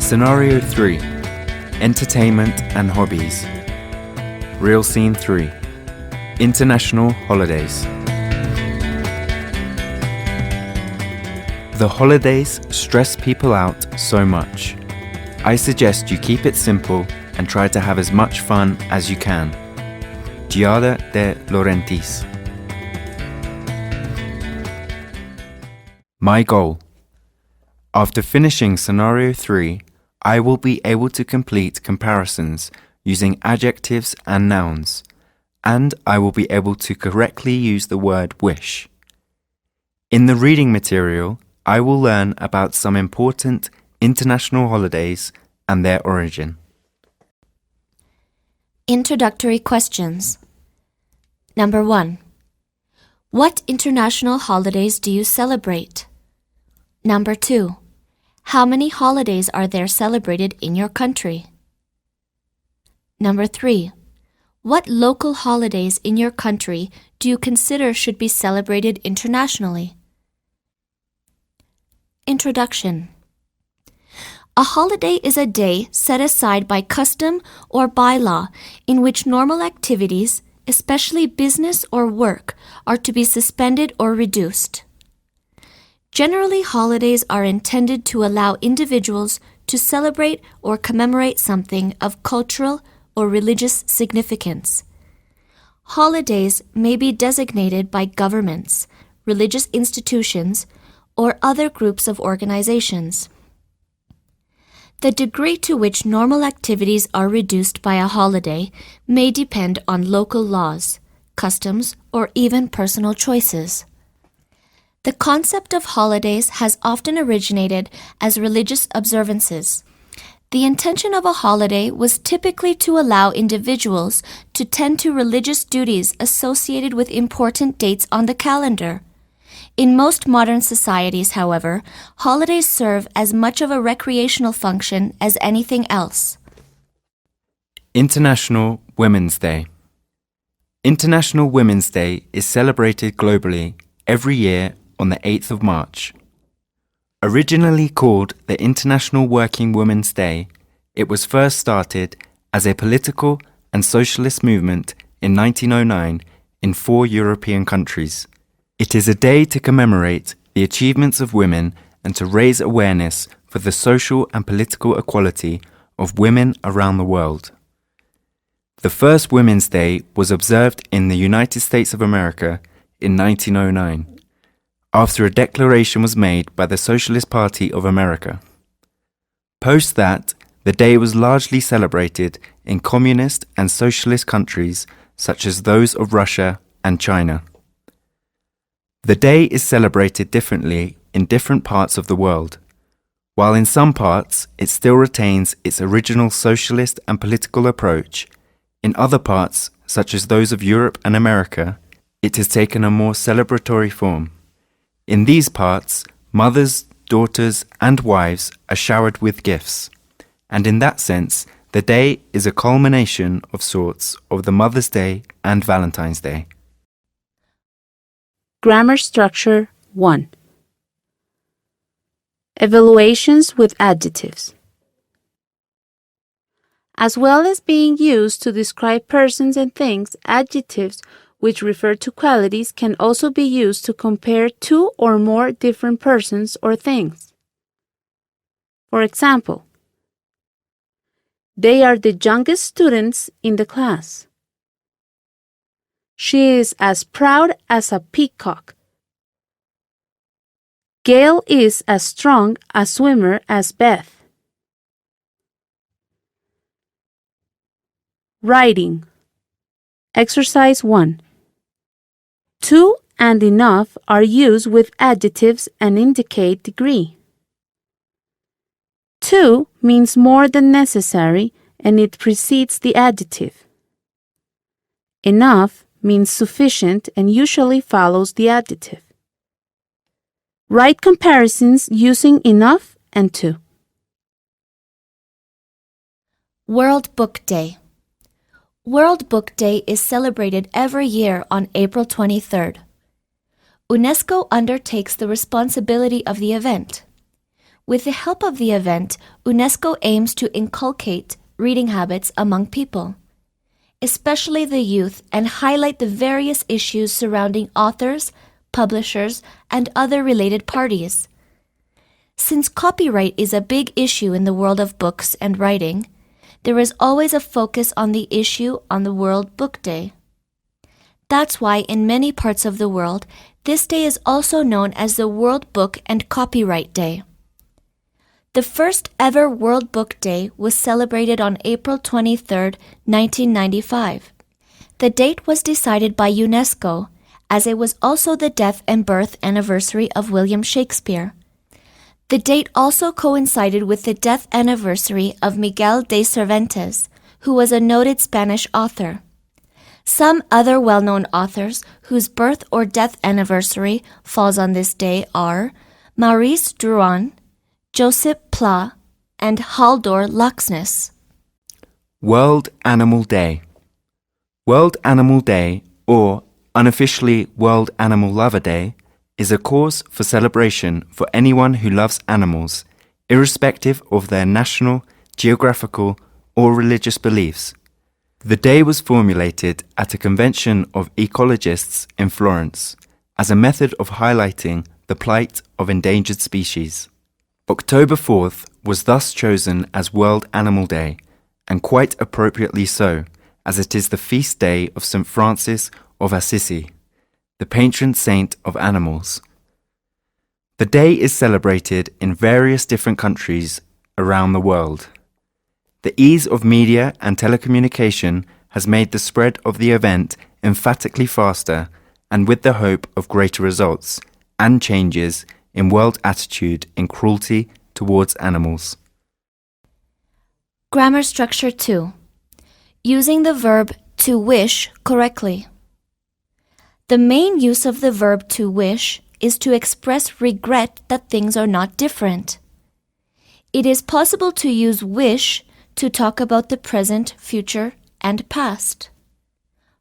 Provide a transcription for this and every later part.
Scenario 3. Entertainment and hobbies. Real Scene 3. International holidays. The holidays stress people out so much. I suggest you keep it simple and try to have as much fun as you can. Giada de Laurentiis. My goal. After finishing Scenario 3, I will be able to complete comparisons using adjectives and nouns, and I will be able to correctly use the word wish. In the reading material, I will learn about some important international holidays and their origin. Introductory questions. Number 1. What international holidays do you celebrate? Number 2. How many holidays are there celebrated in your country? Number 3. What local holidays in your country do you consider should be celebrated internationally? Introduction. A holiday is a day set aside by custom or by law in which normal activities, especially business or work, are to be suspended or reduced. Generally, holidays are intended to allow individuals to celebrate or commemorate something of cultural or religious significance. Holidays may be designated by governments, religious institutions, or other groups of organizations. The degree to which normal activities are reduced by a holiday may depend on local laws, customs, or even personal choices. The concept of holidays has often originated as religious observances. The intention of a holiday was typically to allow individuals to tend to religious duties associated with important dates on the calendar. In most modern societies, however, holidays serve as much of a recreational function as anything else. International Women's Day. International Women's Day is celebrated globally every year on the 8th of March. Originally called the International Working Women's Day, it was first started as a political and socialist movement in 1909 in 4 European countries. It is a day to commemorate the achievements of women and to raise awareness for the social and political equality of women around the world. The first Women's Day was observed in the United States of America in 1909. After a declaration was made by the Socialist Party of America. Post that, the day was largely celebrated in communist and socialist countries such as those of Russia and China. The day is celebrated differently in different parts of the world. While in some parts it still retains its original socialist and political approach, in other parts, such as those of Europe and America, it has taken a more celebratory form. In these parts, mothers, daughters, and wives are showered with gifts, and in that sense, the day is a culmination of sorts of the Mother's Day and Valentine's Day. Grammar Structure 1. Evaluations with adjectives. As well as being used to describe persons and things, adjectives which refer to qualities can also be used to compare two or more different persons or things. For example, they are the youngest students in the class. She is as proud as a peacock. Gail is as strong a swimmer as Beth. Writing. Exercise 1. To and enough are used with adjectives and indicate degree. To means more than necessary and it precedes the adjective. Enough means sufficient and usually follows the adjective. Write comparisons using enough and to. World Book Day. World Book Day is celebrated every year on April 23rd. UNESCO undertakes the responsibility of the event. With the help of the event, UNESCO aims to inculcate reading habits among people, especially the youth, and highlight the various issues surrounding authors, publishers, and other related parties. Since copyright is a big issue in the world of books and writing, there is always a focus on the issue on the World Book Day. That's why in many parts of the world, this day is also known as the World Book and Copyright Day. The first ever World Book Day was celebrated on April 23, 1995. The date was decided by UNESCO, as it was also the death and birth anniversary of William Shakespeare. The date also coincided with the death anniversary of Miguel de Cervantes, who was a noted Spanish author. Some other well-known authors whose birth or death anniversary falls on this day are Maurice Druon, Joseph Pla, and Haldor Laxness. World Animal Day. World Animal Day, or unofficially World Animal Lover Day, is a cause for celebration for anyone who loves animals, irrespective of their national, geographical, or religious beliefs. The day was formulated at a convention of ecologists in Florence as a method of highlighting the plight of endangered species. October 4th was thus chosen as World Animal Day, and quite appropriately so, as it is the feast day of St. Francis of Assisi, the patron saint of animals. The day is celebrated in various different countries around the world. The ease of media and telecommunication has made the spread of the event emphatically faster, and with the hope of greater results and changes in world attitude in cruelty towards animals. Grammar structure 2. Using the verb to wish correctly. The main use of the verb to wish is to express regret that things are not different. It is possible to use wish to talk about the present, future, and past.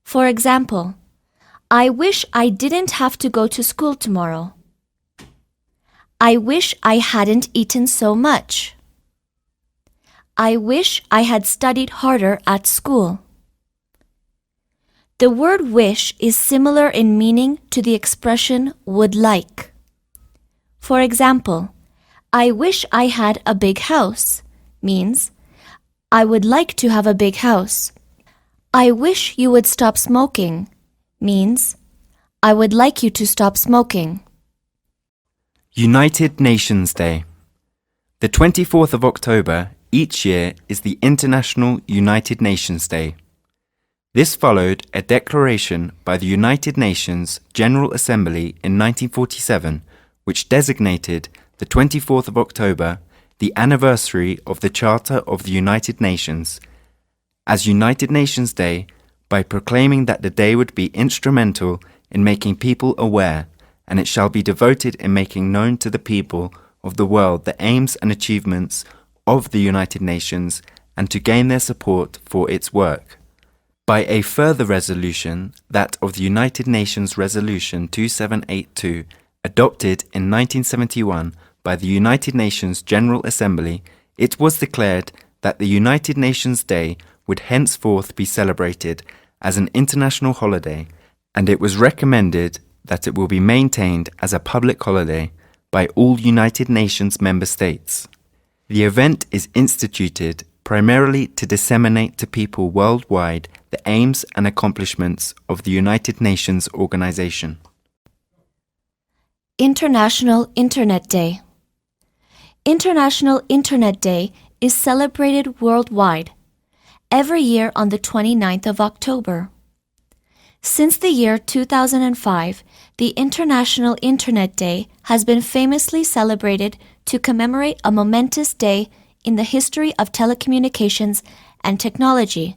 For example, I wish I didn't have to go to school tomorrow. I wish I hadn't eaten so much. I wish I had studied harder at school. The word wish is similar in meaning to the expression would like. For example, I wish I had a big house means I would like to have a big house. I wish you would stop smoking means I would like you to stop smoking. United Nations Day. The 24th of October each year is the International United Nations Day. This followed a declaration by the United Nations General Assembly in 1947, which designated the 24th of October the anniversary of the Charter of the United Nations as United Nations Day by proclaiming that the day would be instrumental in making people aware, and it shall be devoted in making known to the people of the world the aims and achievements of the United Nations and to gain their support for its work. By a further resolution, that of the United Nations Resolution 2782, adopted in 1971 by the United Nations General Assembly, it was declared that the United Nations Day would henceforth be celebrated as an international holiday, and it was recommended that it will be maintained as a public holiday by all United Nations member states. The event is instituted primarily to disseminate to people worldwide the aims and accomplishments of the United Nations organization. International Internet Day. International Internet Day is celebrated worldwide every year on the 29th of October. Since the year 2005, the International Internet Day has been famously celebrated to commemorate a momentous day in the history of telecommunications and technology.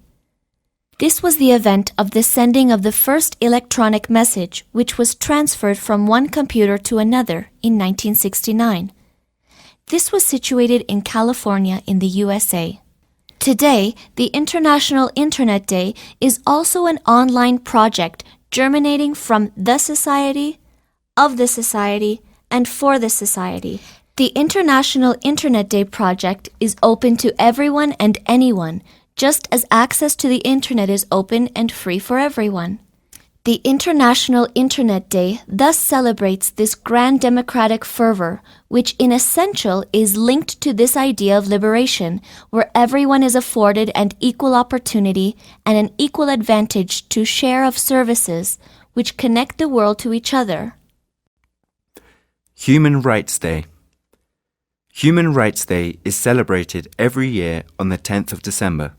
This was the event of the sending of the first electronic message, which was transferred from one computer to another in 1969. This was situated in California in the USA. Today, the International Internet Day is also an online project germinating from the society, of the society, and for the society. The International Internet Day project is open to everyone and anyone, just as access to the Internet is open and free for everyone. The International Internet Day thus celebrates this grand democratic fervor, which in essential is linked to this idea of liberation, where everyone is afforded an equal opportunity and an equal advantage to share of services which connect the world to each other. Human Rights Day. Human Rights Day is celebrated every year on the 10th of December.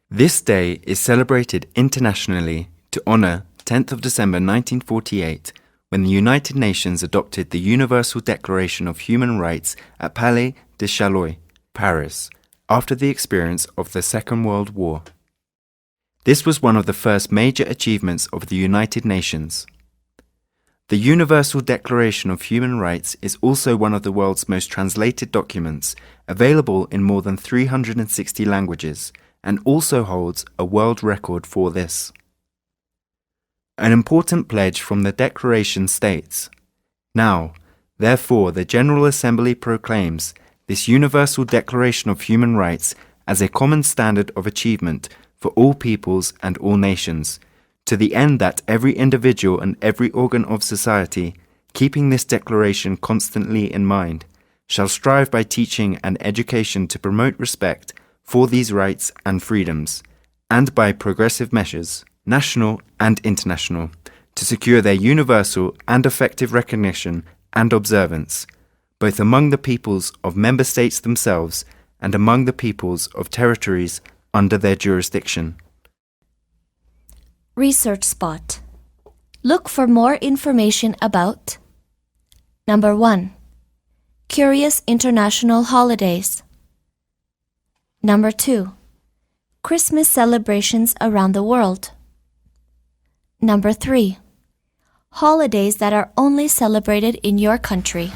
This day is celebrated internationally to honor 10th of December 1948, when the United Nations adopted the Universal Declaration of Human Rights at Palais de Chaillot, Paris, after the experience of the Second World War. This was one of the first major achievements of the United Nations. The Universal Declaration of Human Rights is also one of the world's most translated documents, available in more than 360 languages, and also holds a world record for this. An important pledge from the Declaration states, "Now, therefore, the General Assembly proclaims this Universal Declaration of Human Rights as a common standard of achievement for all peoples and all nations, to the end that every individual and every organ of society, keeping this declaration constantly in mind, shall strive by teaching and education to promote respect for these rights and freedoms, and by progressive measures, national and international, to secure their universal and effective recognition and observance, both among the peoples of member states themselves and among the peoples of territories under their jurisdiction." Research Spot. Look for more information about Number 1. Curious international holidays. Number 2. Christmas celebrations around the world. Number 3. Holidays that are only celebrated in your country.